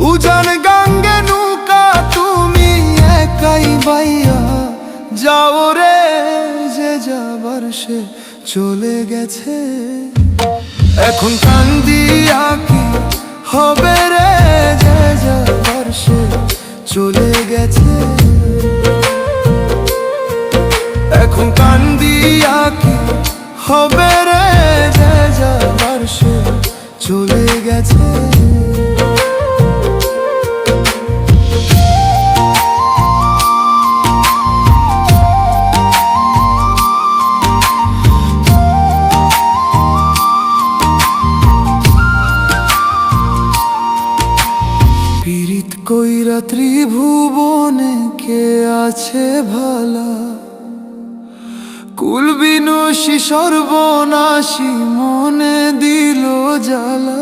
উজান গাঙ্গে নৌকা তুমি একাই বাইয়া যাও রে, যে যাবার সে চলে গেছে। এখন কান্দিয়া কি হবে রে, যে যাবার সে চলে গেছে। এখন কান্দিয়া কি হবে রে, যে যাবার সে চলে গেছে। পীড়িত কইরা ত্রিভুবনে কে আছে ভালা, কুল বিনাশী সর্বনাশী মনে দিল জ্বালা।